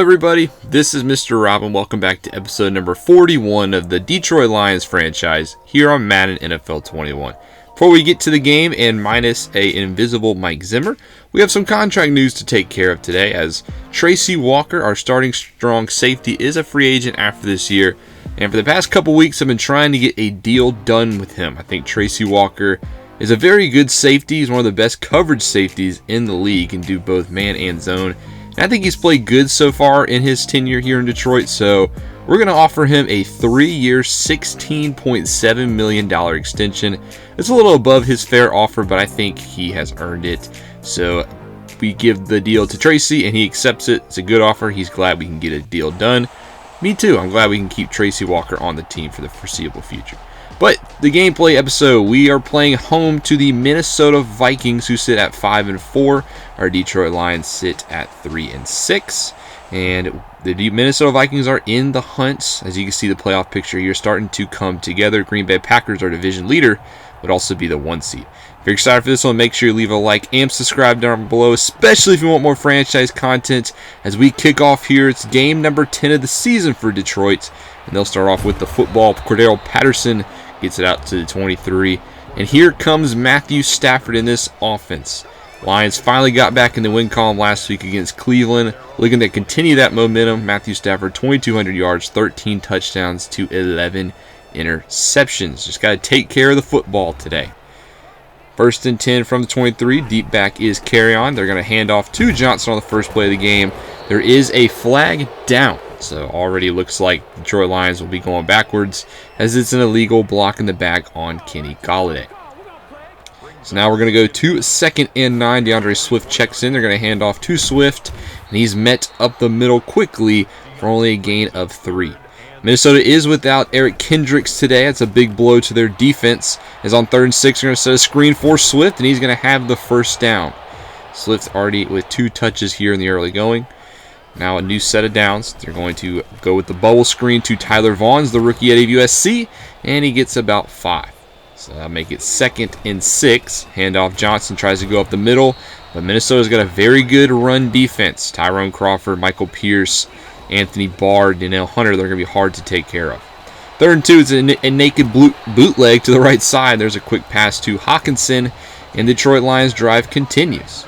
everybody, this is Mr. Rob and welcome back to episode number 41 of the Detroit Lions franchise here on Madden NFL 21. Before we get to the game and minus an invisible Mike Zimmer, we have some contract news to take care of today as Tracy Walker, our starting strong safety, is a free agent after this year. And for the past couple weeks, I've been trying to get a deal done with him. I think Tracy Walker is a very good safety. He's one of the best coverage safeties in the league, can do both man and zone. And I think he's played good so far in his tenure here in Detroit, so we're going to offer him a 3-year, $16.7 million extension. It's a little above his fair offer, but I think he has earned it. So we give the deal to Tracy, and he accepts it. It's a good offer. He's glad we can get a deal done. Me too. I'm glad we can keep Tracy Walker on the team for the foreseeable future. But the gameplay episode, we are playing home to the Minnesota Vikings, who sit at 5-4. Our Detroit Lions sit at 3-6. And the Minnesota Vikings are in the hunt. As you can see, the playoff picture here starting to come together. Green Bay Packers, our division leader, would also be the 1 seed. If you're excited for this one, make sure you leave a like and subscribe down below, especially if you want more franchise content. As we kick off here, it's game number 10 of the season for Detroit. And they'll start off with the football. Cordero Patterson gets it out to the 23. And here comes Matthew Stafford in this offense. Lions finally got back in the win column last week against Cleveland. Looking to continue that momentum. Matthew Stafford, 2,200 yards, 13 touchdowns to 11 interceptions. Just got to take care of the football today. First and 10 from the 23. Deep back is Carry-On. They're going to hand off to Johnson on the first play of the game. There is a flag down. So already looks like Detroit Lions will be going backwards as it's an illegal block in the back on Kenny Golladay. So now we're going to go to 2nd and 9. DeAndre Swift checks in. They're going to hand off to Swift, and he's met up the middle quickly for only a gain of 3. Minnesota is without Eric Kendricks today. That's a big blow to their defense. As on 3rd and 6, they're going to set a screen for Swift, and he's going to have the first down. Swift already with 2 touches here in the early going. Now a new set of downs. They're going to go with the bubble screen to Tyler Vaughns, the rookie out of USC, and he gets about 5. So that'll make it 2nd and 6. Handoff Johnson tries to go up the middle, but Minnesota's got a very good run defense. Tyrone Crawford, Michael Pierce, Anthony Barr, Danielle Hunter, they're going to be hard to take care of. 3rd and 2, it's a naked bootleg to the right side. There's a quick pass to Hawkinson, and the Detroit Lions drive continues.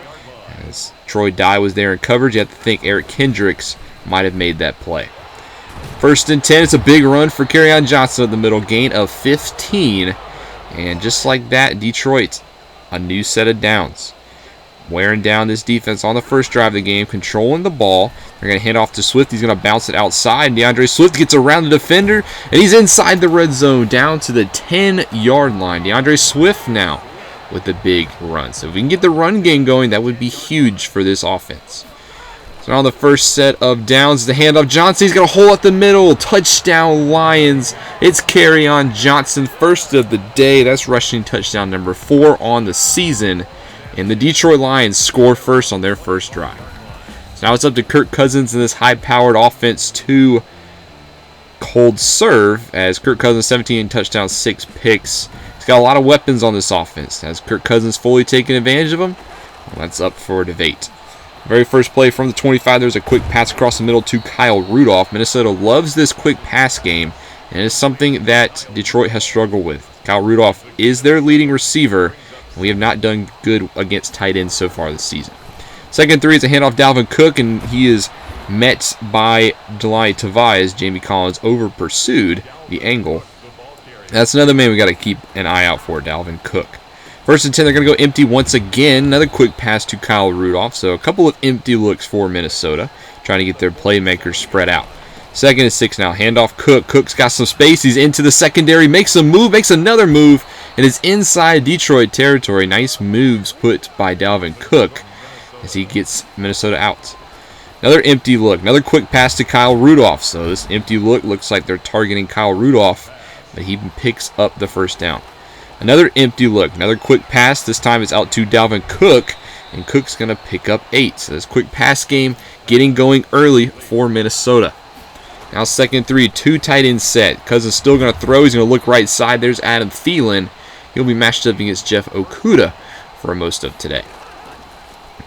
As Troy Dye was there in coverage, you have to think Eric Kendricks might have made that play. 1st and 10, it's a big run for Kerryon Johnson at the middle, gain of 15. And just like that, Detroit, a new set of downs. Wearing down this defense on the first drive of the game, controlling the ball. They're going to hand off to Swift. He's going to bounce it outside. And DeAndre Swift gets around the defender, and he's inside the red zone, down to the 10-yard line. DeAndre Swift now with a big run. So if we can get the run game going, that would be huge for this offense. So now on the first set of downs, the handoff Johnson. He's got a hole up the middle. Touchdown Lions. It's Kerryon Johnson, first of the day. That's rushing touchdown number 4 on the season. And the Detroit Lions score first on their first drive. So now it's up to Kirk Cousins in this high-powered offense to cold serve as Kirk Cousins 17 touchdowns, 6 picks. He's got a lot of weapons on this offense. Has Kirk Cousins fully taken advantage of them? Well, that's up for debate. Very first play from the 25, there's a quick pass across the middle to Kyle Rudolph. Minnesota loves this quick pass game, and it's something that Detroit has struggled with. Kyle Rudolph is their leading receiver, and we have not done good against tight ends so far this season. 2nd and 3 is a handoff Dalvin Cook, and he is met by Delani Tavai. Jamie Collins over-pursued the angle. That's another man we got to keep an eye out for, Dalvin Cook. 1st and 10, they're going to go empty once again. Another quick pass to Kyle Rudolph. So a couple of empty looks for Minnesota, trying to get their playmakers spread out. 2nd and 6 now. Handoff Cook. Cook's got some space. He's into the secondary. Makes a move. Makes another move. And is inside Detroit territory. Nice moves put by Dalvin Cook as he gets Minnesota out. Another empty look. Another quick pass to Kyle Rudolph. So this empty look looks like they're targeting Kyle Rudolph, but he picks up the first down. Another empty look. Another quick pass. This time it's out to Dalvin Cook, and Cook's going to pick up 8. So this quick pass game getting going early for Minnesota. Now 2nd and 3, 2 tight end set. Cousins still going to throw. He's going to look right side. There's Adam Thielen. He'll be matched up against Jeff Okudah for most of today.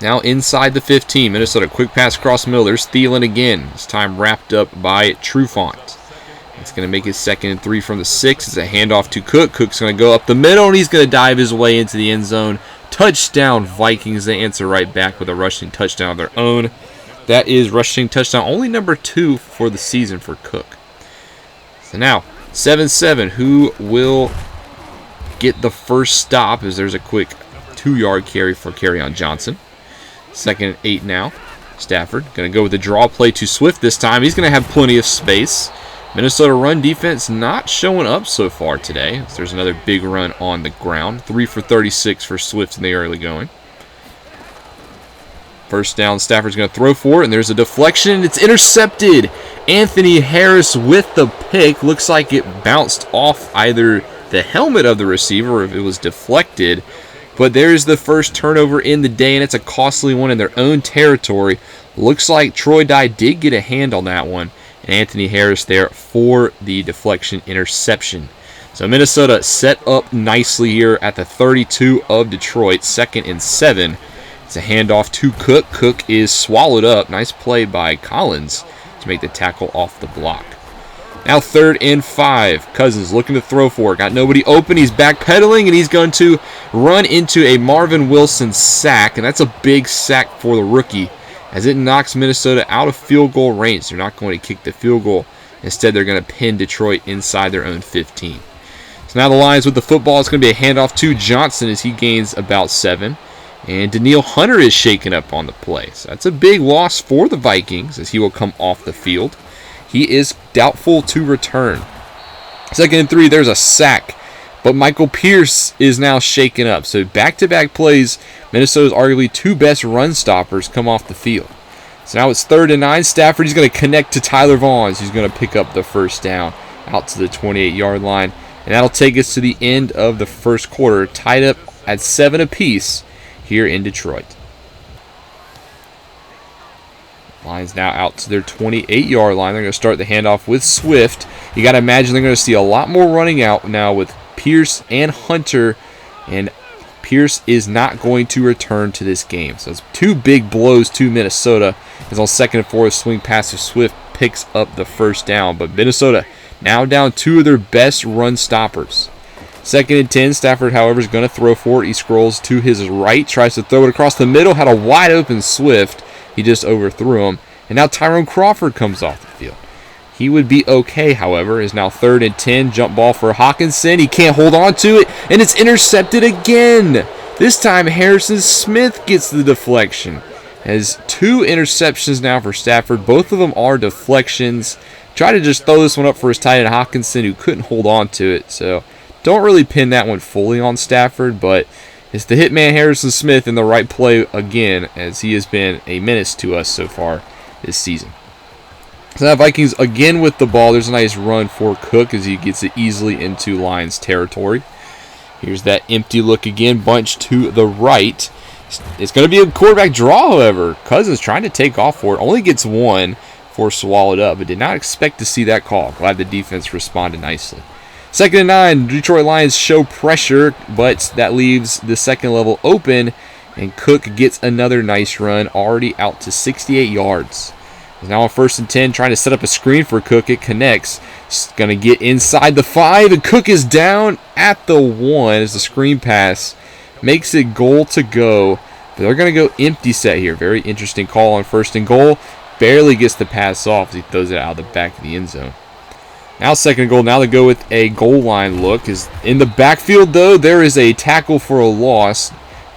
Now inside the 15, Minnesota quick pass across the middle. There's Thielen again. This time wrapped up by Trufant. It's going to make it 2nd and 3 from the 6. It's a handoff to Cook. Cook's going to go up the middle, and he's going to dive his way into the end zone. Touchdown, Vikings. They answer right back with a rushing touchdown of their own. That is rushing touchdown only number 2 for the season for Cook. So now, 7-7. Who will get the first stop as there's a quick 2-yard carry for Kerryon Johnson. 2nd and 8 now. Stafford going to go with the draw play to Swift this time. He's going to have plenty of space. Minnesota run defense not showing up so far today. So there's another big run on the ground. 3 for 36 for Swift in the early going. First down, Stafford's going to throw for it, and there's a deflection. It's intercepted. Anthony Harris with the pick. Looks like it bounced off either the helmet of the receiver or if it was deflected. But there's the first turnover in the day, and it's a costly one in their own territory. Looks like Troy Dye did get a hand on that one. And Anthony Harris there for the deflection interception. So Minnesota set up nicely here at the 32 of Detroit, 2nd and 7. It's a handoff to Cook. Cook is swallowed up. Nice play by Collins to make the tackle off the block. Now 3rd and 5. Cousins looking to throw for it. Got nobody open. He's backpedaling, and he's going to run into a Marvin Wilson sack. And that's a big sack for the rookie as it knocks Minnesota out of field goal range. They're not going to kick the field goal. Instead, they're going to pin Detroit inside their own 15. So now the Lions with the football. It's going to be a handoff to Johnson as he gains about 7. And Danielle Hunter is shaken up on the play. So that's a big loss for the Vikings as he will come off the field. He is doubtful to return. 2nd and 3, there's a sack. But Michael Pierce is now shaken up. So back-to-back plays, Minnesota's arguably 2 best run stoppers come off the field. So now it's 3rd and 9. Stafford is going to connect to Tyler Vaughn. He's going to pick up the first down out to the 28-yard line. And that'll take us to the end of the first quarter, tied up at 7 apiece here in Detroit. Lions now out to their 28-yard line. They're going to start the handoff with Swift. You got to imagine they're going to see a lot more running out now with Pierce and Hunter. And Pierce is not going to return to this game. So it's 2 big blows to Minnesota. As on 2nd and 4, a swing pass to Swift picks up the first down. But Minnesota now down 2 of their best run stoppers. 2nd and 10. Stafford, however, is going to throw for it. He scrolls to his right, tries to throw it across the middle, had a wide open Swift. He just overthrew him. And now Tyrone Crawford comes off the field. He would be okay, however. Is now 3rd and 10. Jump ball for Hawkinson. He can't hold on to it. And it's intercepted again. This time Harrison Smith gets the deflection. Has 2 interceptions now for Stafford. Both of them are deflections. Tried to just throw this one up for his tight end Hawkinson, who couldn't hold on to it. So don't really pin that one fully on Stafford, but it's the hitman Harrison Smith in the right play again, as he has been a menace to us so far this season. So now Vikings again with the ball. There's a nice run for Cook as he gets it easily into Lions territory. Here's that empty look again, bunch to the right. It's going to be a quarterback draw, however. Cousins trying to take off for it. Only gets 1 for swallowed up, but did not expect to see that call. Glad the defense responded nicely. 2nd and 9, Detroit Lions show pressure, but that leaves the second level open, and Cook gets another nice run, already out to 68 yards. He's now on 1st and 10, trying to set up a screen for Cook. It connects. It's going to get inside the 5, and Cook is down at the 1 as the screen pass makes it goal to go. But they're going to go empty set here. Very interesting call on 1st and goal. Barely gets the pass off as he throws it out of the back of the end zone. Now 2nd and goal. Now they go with a goal line look. Is in the backfield, though, there is a tackle for a loss.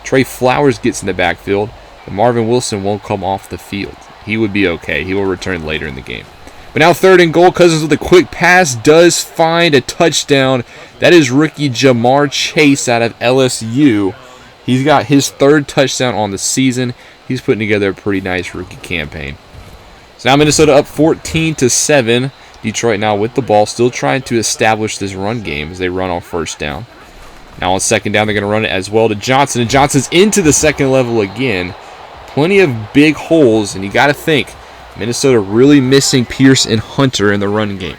Trey Flowers gets in the backfield, but Marvin Wilson won't come off the field. He would be okay. He will return later in the game. But now 3rd and goal. Cousins with a quick pass does find a touchdown. That is rookie Jamar Chase out of LSU. He's got his 3rd touchdown on the season. He's putting together a pretty nice rookie campaign. So now Minnesota up 14-7. Detroit now with the ball, still trying to establish this run game as they run on 1st down. Now on 2nd down, they're going to run it as well to Johnson, and Johnson's into the second level again. Plenty of big holes, and you got to think, Minnesota really missing Pierce and Hunter in the run game.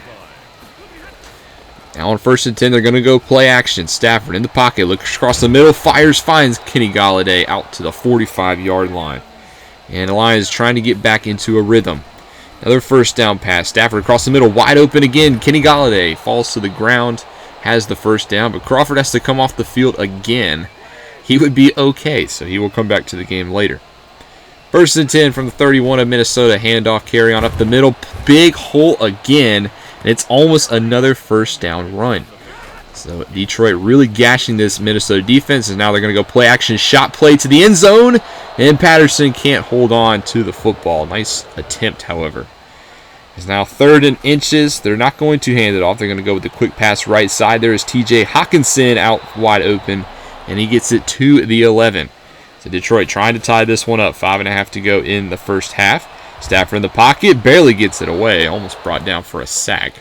Now on 1st and 10, they're going to go play action. Stafford in the pocket, looks across the middle, fires, finds Kenny Golladay out to the 45-yard line. And the Lions trying to get back into a rhythm. Another 1st down pass. Stafford across the middle, wide open again. Kenny Golladay falls to the ground, has the 1st down, but Crawford has to come off the field again. He would be okay, so he will come back to the game later. 1st and 10 from the 31 of Minnesota. Handoff, carry on up the middle. Big hole again, and it's almost another 1st down run. So Detroit really gashing this Minnesota defense, and now they're going to go play action, shot play to the end zone, and Patterson can't hold on to the football. Nice attempt, however. It's now 3rd and inches. They're not going to hand it off. They're going to go with the quick pass right side. There is T.J. Hockenson out wide open, and he gets it to the 11. So Detroit trying to tie this one up. 5.5 to go in the 1st half. Stafford in the pocket, barely gets it away. Almost brought down for a sack.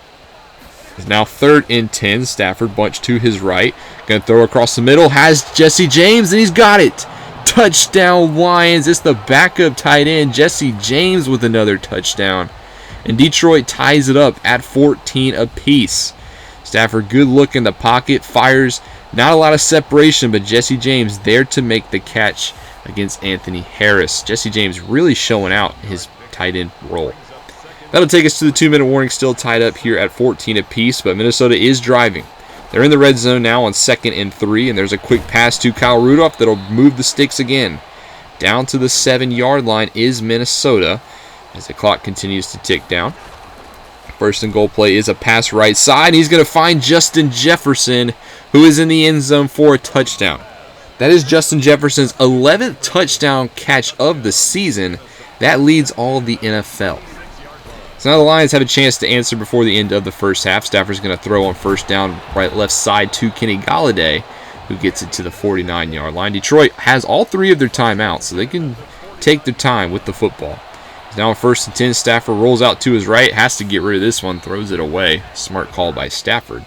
It's now 3rd and 10. Stafford bunch to his right. Going to throw across the middle. Has Jesse James, and he's got it. Touchdown Lions. It's the backup tight end, Jesse James, with another touchdown. And Detroit ties it up at 14 apiece. Stafford, good look in the pocket, fires. Not a lot of separation, but Jesse James there to make the catch against Anthony Harris. Jesse James really showing out his tight end role. That'll take us to the 2-minute warning, still tied up here at 14 apiece, but Minnesota is driving. They're in the red zone now on 2nd and 3, and there's a quick pass to Kyle Rudolph that'll move the sticks again. Down to the 7-yard line is Minnesota as the clock continues to tick down. 1st and goal play is a pass right side. He's going to find Justin Jefferson, who is in the end zone for a touchdown. That is Justin Jefferson's 11th touchdown catch of the season. That leads all of the NFL. So now the Lions have a chance to answer before the end of the 1st half. Stafford's going to throw on 1st down, right left side to Kenny Golladay, who gets it to the 49-yard line. Detroit has all 3 of their timeouts, so they can take their time with the football. Now on 1st and 10, Stafford rolls out to his right, has to get rid of this one, throws it away. Smart call by Stafford.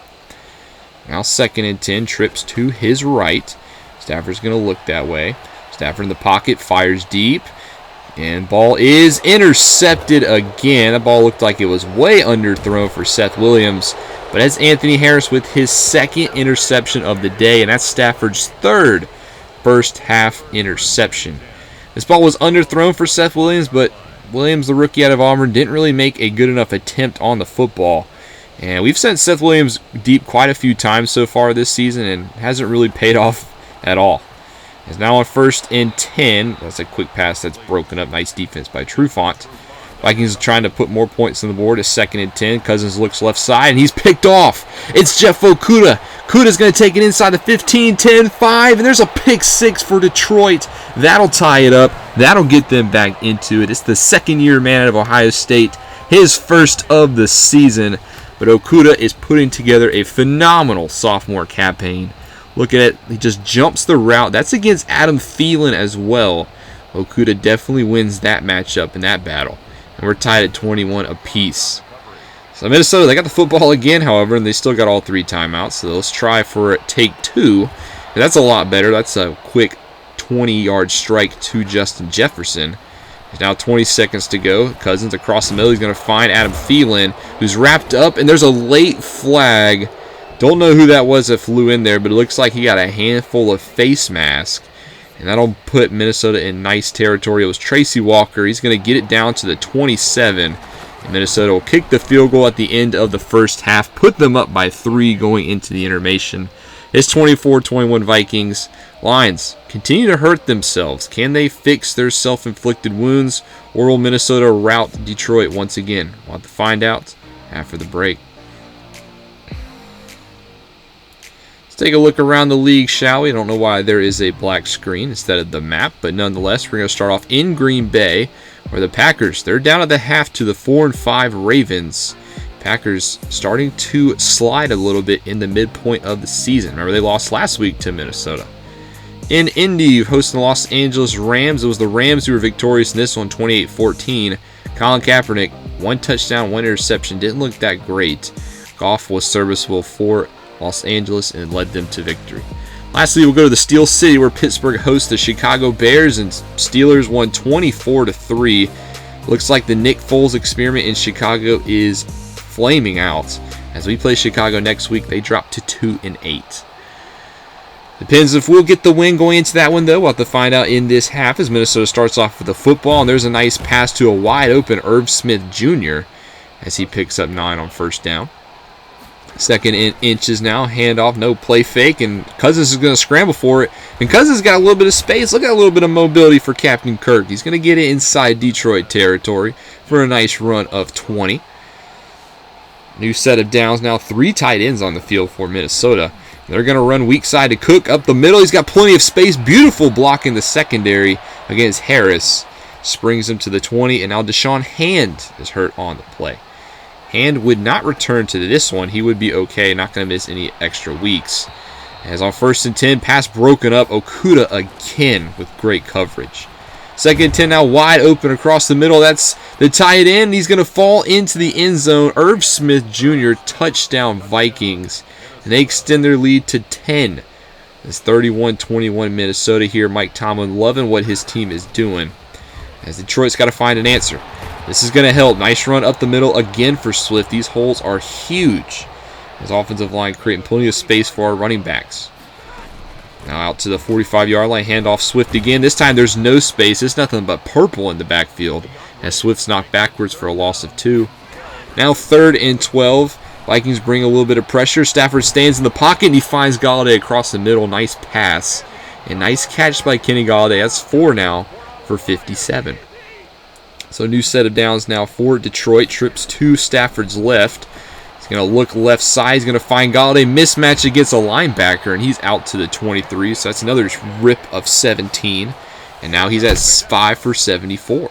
Now 2nd and 10, trips to his right. Stafford's going to look that way. Stafford in the pocket, fires deep, and ball is intercepted again. That ball looked like it was way underthrown for Seth Williams, but that's Anthony Harris with his 2nd interception of the day, and that's Stafford's 3rd 1st half interception. This ball was underthrown for Seth Williams, but Williams, the rookie out of Auburn, didn't really make a good enough attempt on the football. And we've sent Seth Williams deep quite a few times so far this season and hasn't really paid off at all. It's now on 1st and 10. That's a quick pass that's broken up. Nice defense by Trufant. Vikings are trying to put more points on the board. It's 2nd and 10. Cousins looks left side, and he's picked off. It's Jeff Okudah. Okuda's going to take it inside the 15, 10, 5, and there's a pick 6 for Detroit. That'll tie it up. That'll get them back into it. It's the 2nd-year man out of Ohio State, his 1st of the season. But Okudah is putting together a phenomenal sophomore campaign. Look at it. He just jumps the route. That's against Adam Thielen as well. Okudah definitely wins that matchup in that battle. And we're tied at 21 apiece. So Minnesota, they got the football again, however, and they still got all 3 timeouts. So let's try for take 2. And that's a lot better. That's a quick 20-yard strike to Justin Jefferson. There's now 20 seconds to go. Cousins across the middle. He's going to find Adam Thielen, who's wrapped up, and there's a late flag. Don't know who that was that flew in there, but it looks like he got a handful of face masks. And that'll put Minnesota in nice territory. It was Tracy Walker. He's going to get it down to the 27. And Minnesota will kick the field goal at the end of the 1st half, put them up by 3 going into the intermission. It's 24-21 Vikings. Lions continue to hurt themselves. Can they fix their self-inflicted wounds, or will Minnesota rout Detroit once again? We'll have to find out after the break. Let's take a look around the league, shall we? I don't know why there is a black screen instead of the map, but nonetheless, we're going to start off in Green Bay, where the Packers, they're down at the half to the 4-5 Ravens. Packers starting to slide a little bit in the midpoint of the season. Remember, they lost last week to Minnesota. In Indy, hosting the Los Angeles Rams. It was the Rams who were victorious in this one, 28-14. Colin Kaepernick, 1 touchdown, 1 interception. Didn't look that great. Goff was serviceable for Los Angeles and led them to victory. Lastly, we'll go to the Steel City, where Pittsburgh hosts the Chicago Bears, and Steelers won 24-3. Looks like the Nick Foles experiment in Chicago is flaming out. As we play Chicago next week, they drop to 2-8. Depends if we'll get the win going into that one, though. We'll have to find out in this half as Minnesota starts off with the football. And there's a nice pass to a wide-open Irv Smith Jr. as he picks up 9 on first down. Second in inches now, handoff, no play fake, and Cousins is going to scramble for it. And Cousins got a little bit of space. Look at a little bit of mobility for Captain Kirk. He's going to get it inside Detroit territory for a nice run of 20. New set of downs now, 3 tight ends on the field for Minnesota. They're going to run weak side to Cook up the middle. He's got plenty of space. Beautiful block in the secondary against Harris. Springs him to the 20, and now Deshaun Hand is hurt on the play. Hand would not return to this one. He would be okay, not going to miss any extra weeks. As on 1st and 10, pass broken up. Okudah again with great coverage. 2nd and 10 now, wide open across the middle. That's the tight end. He's going to fall into the end zone. Irv Smith Jr., touchdown Vikings. And they extend their lead to 10. It's 31-21 Minnesota here. Mike Tomlin loving what his team is doing. As Detroit's got to find an answer. This is going to help. Nice run up the middle again for Swift. These holes are huge. His offensive line creating plenty of space for our running backs. Now out to the 45-yard line. Handoff Swift again. This time there's no space. It's nothing but purple in the backfield. As Swift's knocked backwards for a loss of 2. Now 3rd and 12. Vikings bring a little bit of pressure. Stafford stands in the pocket and he finds Golladay across the middle. Nice pass. And nice catch by Kenny Golladay. That's 4 now for 57. So new set of downs now for Detroit. Trips to Stafford's left. He's going to look left side. He's going to find Golladay. Mismatch against a linebacker, and he's out to the 23. So that's another rip of 17. And now he's at 5 for 74.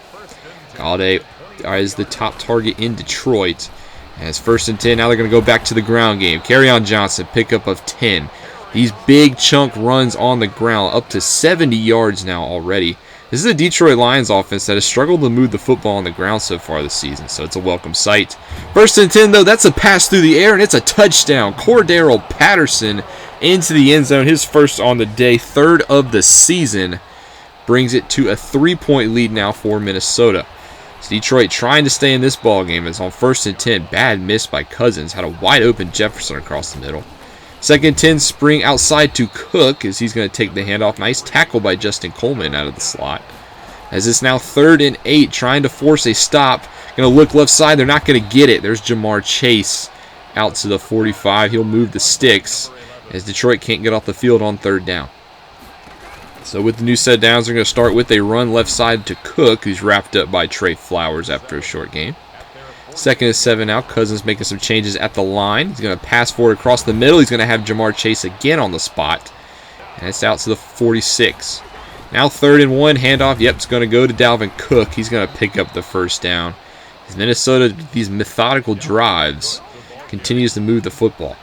Golladay is the top target in Detroit. As 1st and 10, now they're going to go back to the ground game. Kerryon Johnson, pickup of 10. These big chunk runs on the ground, up to 70 yards now already. This is a Detroit Lions offense that has struggled to move the football on the ground so far this season, so it's a welcome sight. 1st and 10, though, that's a pass through the air, and it's a touchdown. Cordero Patterson into the end zone, his first on the day, 3rd of the season. Brings it to a 3-point lead now for Minnesota. It's Detroit trying to stay in this ball game. It's on 1st and 10. Bad miss by Cousins. Had a wide open Jefferson across the middle. 2nd and 10, spring outside to Cook as he's going to take the handoff. Nice tackle by Justin Coleman out of the slot. As it's now 3rd and 8, trying to force a stop. Going to look left side. They're not going to get it. There's Jamar Chase out to the 45. He'll move the sticks as Detroit can't get off the field on 3rd down. So with the new set downs, they're going to start with a run left side to Cook, who's wrapped up by Trey Flowers after a short game. 2nd and 7 now. Cousins making some changes at the line. He's going to pass forward across the middle. He's going to have Jamar Chase again on the spot. And it's out to the 46. Now 3rd and 1. Handoff. Yep, it's going to go to Dalvin Cook. He's going to pick up the 1st down. As Minnesota, these methodical drives, continues to move the football.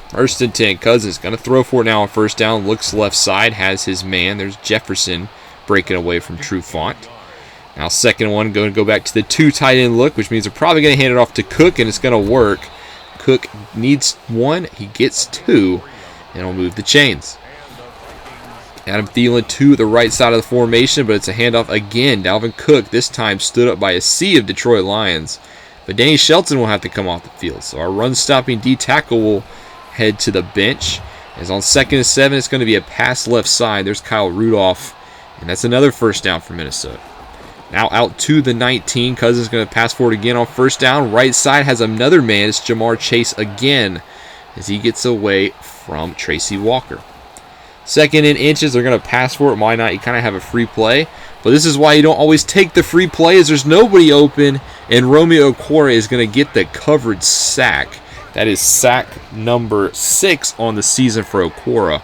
1st and 10. Cousins going to throw for it now on 1st down. Looks left side. Has his man. There's Jefferson breaking away from Trufant. Now 2nd and 1, going to go back to the 2 tight end look, which means they're probably going to hand it off to Cook, and it's going to work. Cook needs 1, he gets 2, and he'll move the chains. Adam Thielen to the right side of the formation, but it's a handoff again. Dalvin Cook this time stood up by a sea of Detroit Lions, but Danny Shelton will have to come off the field. So our run-stopping D tackle will head to the bench. As on 2nd and 7, it's going to be a pass left side. There's Kyle Rudolph, and that's another 1st down for Minnesota. Now out to the 19. Cousins going to pass forward again on 1st down. Right side has another man. It's Jamar Chase again as he gets away from Tracy Walker. 2nd and inches. They're going to pass for it. Why not? You kind of have a free play. But this is why you don't always take the free play, as there's nobody open, and Romeo Okwara is going to get the coverage sack. That is sack number 6 on the season for Okwara.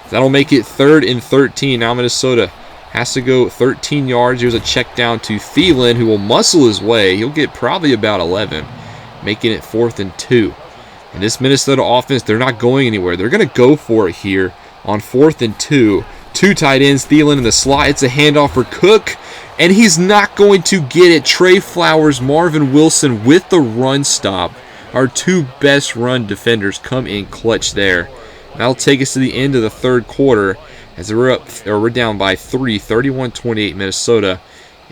That'll make it 3rd and 13. Now Minnesota has to go 13 yards. Here's a check down to Thielen, who will muscle his way. He'll get probably about 11, making it 4th and 2. And this Minnesota offense, they're not going anywhere. They're going to go for it here on 4th and 2. 2 tight ends, Thielen in the slot. It's a handoff for Cook, and he's not going to get it. Trey Flowers, Marvin Wilson with the run stop. Our 2 best run defenders come in clutch there. That'll take us to the end of the 3rd quarter, as we're down by 3, 31-28 Minnesota.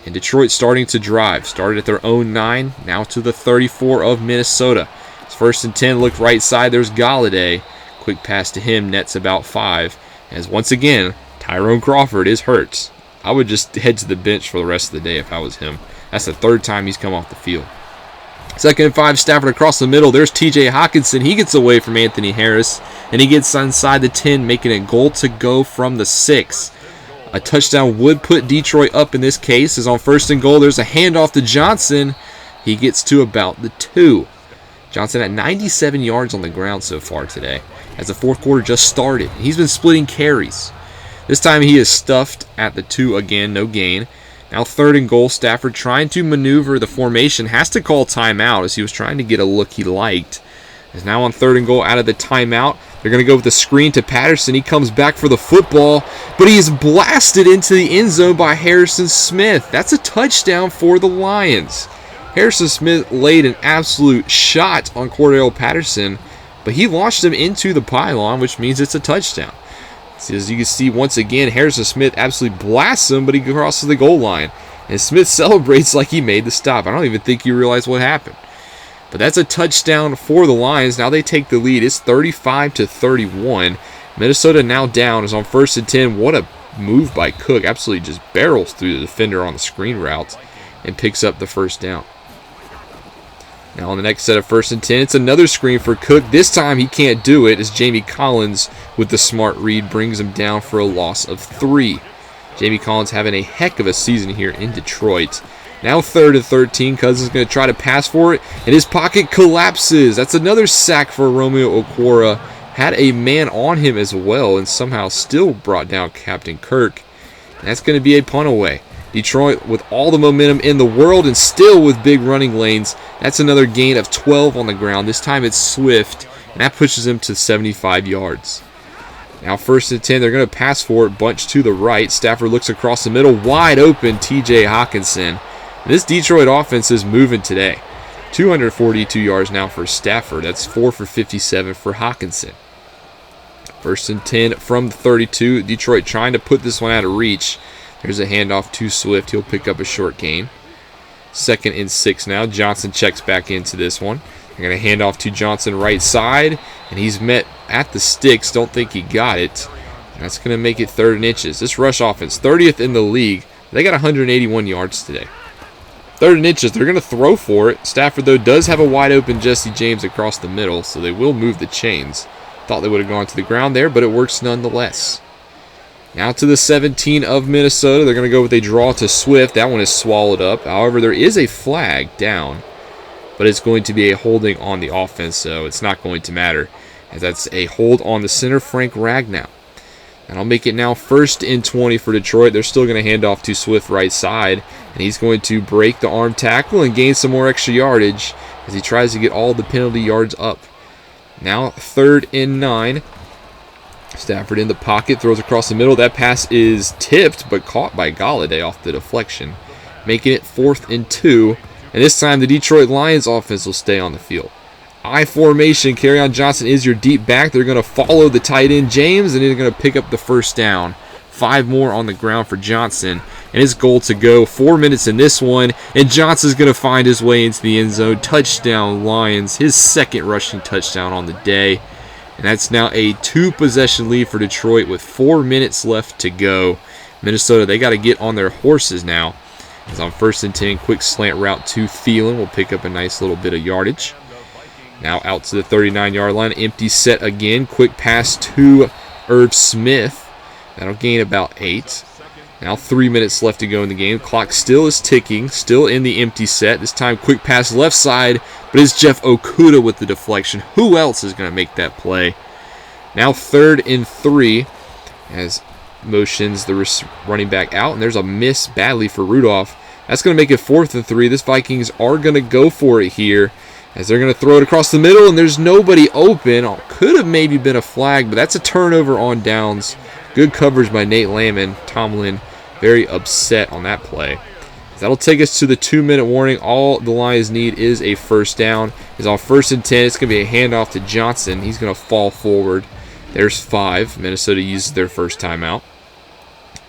And Detroit starting to drive. Started at their own 9, now to the 34 of Minnesota. As First and 10, look right side. There's Galladay. Quick pass to him, nets about 5. As once again, Tyrone Crawford is hurt. I would just head to the bench for the rest of the day if I was him. That's the 3rd time he's come off the field. 2nd and 5, Stafford across the middle. There's TJ Hawkinson. He gets away from Anthony Harris, and he gets inside the 10, making it goal to go from the 6. A touchdown would put Detroit up in this case. As on 1st and goal, there's a handoff to Johnson. He gets to about the 2. Johnson at 97 yards on the ground so far today, as the 4th quarter just started. He's been splitting carries. This time he is stuffed at the 2 again, no gain. Now 3rd and goal, Stafford trying to maneuver the formation, has to call timeout as he was trying to get a look he liked. Is now on 3rd and goal out of the timeout. They're going to go with the screen to Patterson. He comes back for the football, but he is blasted into the end zone by Harrison Smith. That's a touchdown for the Lions. Harrison Smith laid an absolute shot on Cordell Patterson, but he launched him into the pylon, which means it's a touchdown. As you can see, once again, Harrison Smith absolutely blasts him, but he crosses the goal line. And Smith celebrates like he made the stop. I don't even think he realized what happened. But that's a touchdown for the Lions. Now they take the lead. It's 35-31. Minnesota now down is on 1st and 10. What a move by Cook. Absolutely just barrels through the defender on the screen route and picks up the 1st down. Now on the next set of 1st and 10, it's another screen for Cook. This time he can't do it as Jamie Collins with the smart read brings him down for a loss of 3. Jamie Collins having a heck of a season here in Detroit. Now 3rd and 13, Cousins going to try to pass for it, and his pocket collapses. That's another sack for Romeo Okwara. Had a man on him as well and somehow still brought down Captain Kirk. And that's going to be a punt away. Detroit with all the momentum in the world and still with big running lanes. That's another gain of 12 on the ground. This time it's Swift, and that pushes him to 75 yards. Now 1st and 10, they're going to pass for it, bunch to the right. Stafford looks across the middle, wide open, TJ Hawkinson. And this Detroit offense is moving today. 242 yards now for Stafford. That's 4 for 57 for Hawkinson. 1st and 10 from the 32. Detroit trying to put this one out of reach. There's a handoff to Swift. He'll pick up a short gain. 2nd and 6 now. Johnson checks back into this one. They're going to hand off to Johnson right side, and he's met at the sticks. Don't think he got it. That's going to make it 3rd and inches. This rush offense, 30th in the league. They got 181 yards today. 3rd and inches. They're going to throw for it. Stafford, though, does have a wide open Jesse James across the middle, so they will move the chains. Thought they would have gone to the ground there, but it works nonetheless. Now to the 17 of Minnesota. They're going to go with a draw to Swift. That one is swallowed up. However, there is a flag down, but it's going to be a holding on the offense, so it's not going to matter, as that's a hold on the center, Frank Ragnow. And I'll make it now 1st and 20 for Detroit. They're still going to hand off to Swift right side, and he's going to break the arm tackle and gain some more extra yardage as he tries to get all the penalty yards up. Now 3rd and 9. Stafford in the pocket, throws across the middle. That pass is tipped, but caught by Galladay off the deflection, making it 4th and 2. And this time the Detroit Lions offense will stay on the field. I formation. Kerryon Johnson is your deep back. They're going to follow the tight end James, and they're going to pick up the 1st down. 5 more on the ground for Johnson, and his goal to go. 4 minutes in this one, and Johnson's going to find his way into the end zone. Touchdown Lions, his 2nd rushing touchdown on the day. And that's now a 2-possession lead for Detroit with 4 minutes left to go. Minnesota, they got to get on their horses now. As on 1st and 10, quick slant route to Thielen will pick up a nice little bit of yardage. Now out to the 39-yard line. Empty set again. Quick pass to Irv Smith. That'll gain about 8. Now 3 minutes left to go in the game. Clock still is ticking. Still in the empty set. This time quick pass left side. But it's Jeff Okudah with the deflection. Who else is going to make that play? Now 3rd and 3 as motions the running back out. And there's a miss badly for Rudolph. That's going to make it 4th and 3. This Vikings are going to go for it here, as they're going to throw it across the middle, and there's nobody open. Could have maybe been a flag, but that's a turnover on downs. Good coverage by Nate Lamon. Tomlin very upset on that play. That'll take us to the 2-minute warning. All the Lions need is a 1st down. It's on 1st and 10. It's going to be a handoff to Johnson. He's going to fall forward. There's 5. Minnesota uses their 1st timeout.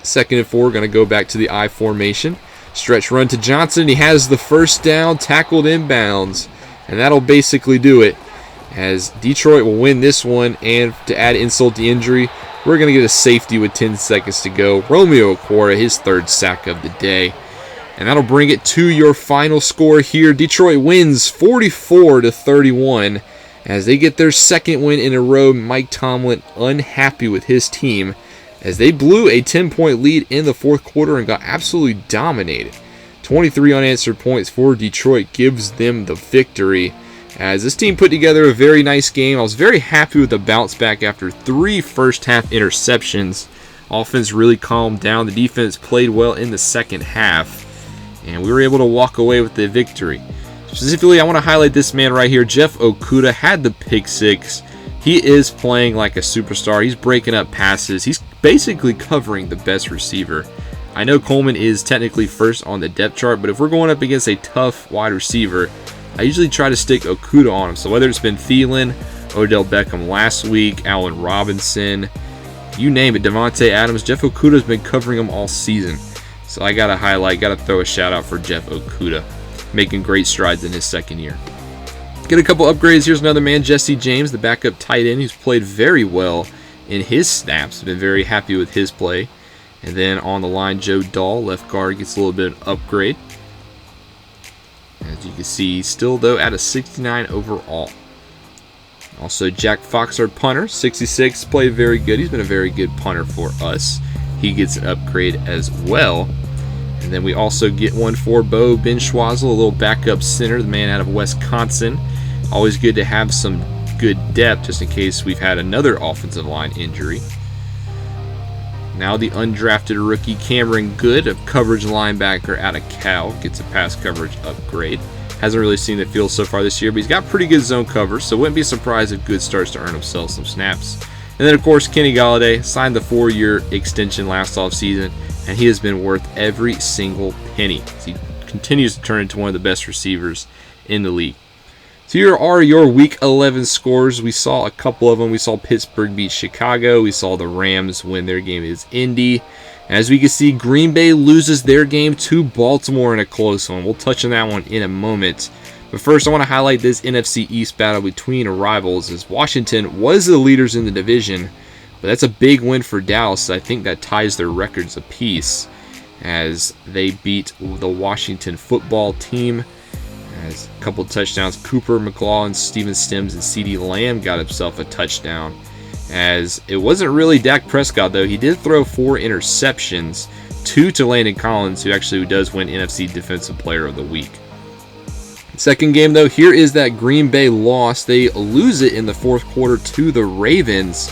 2nd and 4, going to go back to the I formation. Stretch run to Johnson. He has the 1st down, tackled inbounds. And that'll basically do it. as Detroit will win this one. And to add insult to injury, we're going to get a safety with 10 seconds to go. Romeo Okwara, his third sack of the day. And that'll bring it to your final score here. Detroit wins 44-31 as they get their second win in a row. Mike Tomlin unhappy with his team as they blew a 10-point lead in the fourth quarter and got absolutely dominated. 23 unanswered points for Detroit gives them the victory. As this team put together a very nice game. I was very happy with the bounce back after 3 first-half interceptions. Offense really calmed down. The defense played well in the second half, and we were able to walk away with the victory. Specifically, I want to highlight this man right here. Jeff Okudah had the pick six. He is playing like a superstar. He's breaking up passes. He's basically covering the best receiver. I know Coleman is technically first on the depth chart, but if we're going up against a tough wide receiver, I usually try to stick Okudah on him. So whether it's been Thielen, Odell Beckham last week, Allen Robinson, you name it, Devontae Adams, Jeff Okudah's been covering them all season. So I got to throw a shout out for Jeff Okudah, making great strides in his second year. Get a couple upgrades. Here's another man, Jesse James, the backup tight end, who's played very well in his snaps. Been very happy with his play. And then on the line, Joe Dahl, left guard, gets a little bit of upgrade. As you can see, still though at a 69 overall. Also, Jack Fox, our punter, 66, played very good. He's been a very good punter for us. He gets an upgrade as well. And then we also get one for Bo Benschwazel, a little backup center, the man out of Wisconsin. Always good to have some good depth just in case we've had another offensive line injury. Now the undrafted rookie Cameron Good, a coverage linebacker out of Cal, gets a pass coverage upgrade. Hasn't really seen the field so far this year, but he's got pretty good zone cover, so wouldn't be surprised if Good starts to earn himself some snaps. And then, of course, Kenny Golladay signed the 4-year extension last offseason, and he has been worth every single penny as he continues to turn into one of the best receivers in the league. So here are your Week 11 scores. We saw a couple of them. We saw Pittsburgh beat Chicago. We saw the Rams win their game against Indy. As we can see, Green Bay loses their game to Baltimore in a close one. We'll touch on that one in a moment. But first, I want to highlight this NFC East battle between rivals, as Washington was the leaders in the division. But that's a big win for Dallas. I think that ties their records apiece as they beat the Washington football team. As a couple of touchdowns, Cooper, McLaurin, Steven Stimms, and CeeDee Lamb got himself a touchdown. As it wasn't really Dak Prescott, though. He did throw 4 interceptions, 2 to Landon Collins, who actually does win NFC Defensive Player of the Week. Second game, though, here is that Green Bay loss. They lose it in the fourth quarter to the Ravens.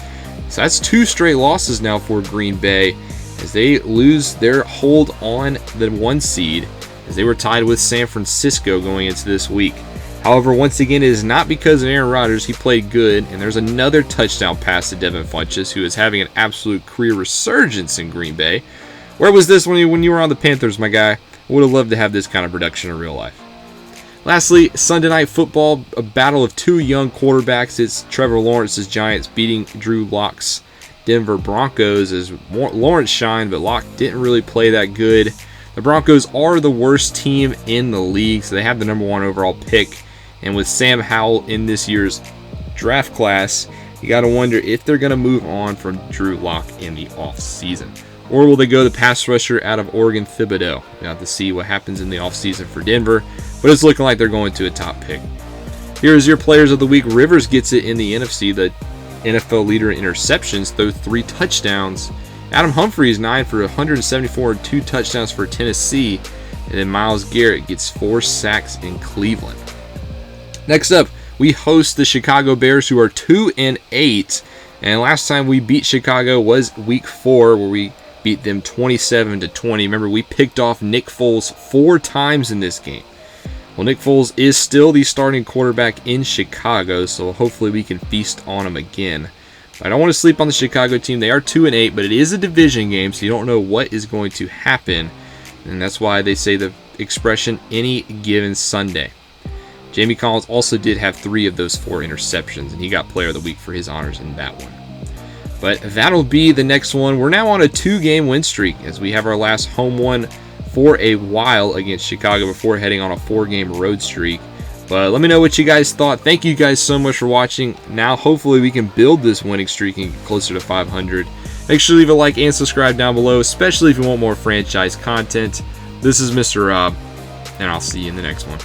So that's 2 straight losses now for Green Bay as they lose their hold on the 1 seed, as they were tied with San Francisco going into this week. However, once again, it is not because of Aaron Rodgers. He played good, and there's another touchdown pass to Devin Funchess, who is having an absolute career resurgence in Green Bay. Where was this when you were on the Panthers, my guy? I would have loved to have this kind of production in real life. Lastly, Sunday Night Football, a battle of 2 young quarterbacks. It's Trevor Lawrence's Giants beating Drew Lock's Denver Broncos, as Lawrence shined, but Locke didn't really play that good. The Broncos are the worst team in the league, so they have the number 1 overall pick. And with Sam Howell in this year's draft class, you got to wonder if they're going to move on from Drew Lock in the offseason. Or will they go the pass rusher out of Oregon, Thibodeau? We'll have to see what happens in the offseason for Denver, but it's looking like they're going to a top pick. Here's your players of the week. Rivers gets it in the NFC, the NFL leader in interceptions, throw 3 touchdowns. Adam Humphries, 9 for 174 and 2 touchdowns for Tennessee. And then Myles Garrett gets 4 sacks in Cleveland. Next up, we host the Chicago Bears, who are 2-8. And last time we beat Chicago was week 4, where we beat them 27-20. Remember, we picked off Nick Foles 4 times in this game. Well, Nick Foles is still the starting quarterback in Chicago, so hopefully we can feast on him again. I don't want to sleep on the Chicago team. They are 2-8, but it is a division game, so you don't know what is going to happen. And that's why they say the expression, any given Sunday. Jamie Collins also did have 3 of those 4 interceptions, and he got player of the week for his honors in that one. But that'll be the next one. We're now on a 2-game win streak, as we have our last home one for a while against Chicago before heading on a 4-game road streak. But let me know what you guys thought. Thank you guys so much for watching. Now, hopefully, we can build this winning streak and get closer to 500. Make sure to leave a like and subscribe down below, especially if you want more franchise content. This is Mr. Rob, and I'll see you in the next one.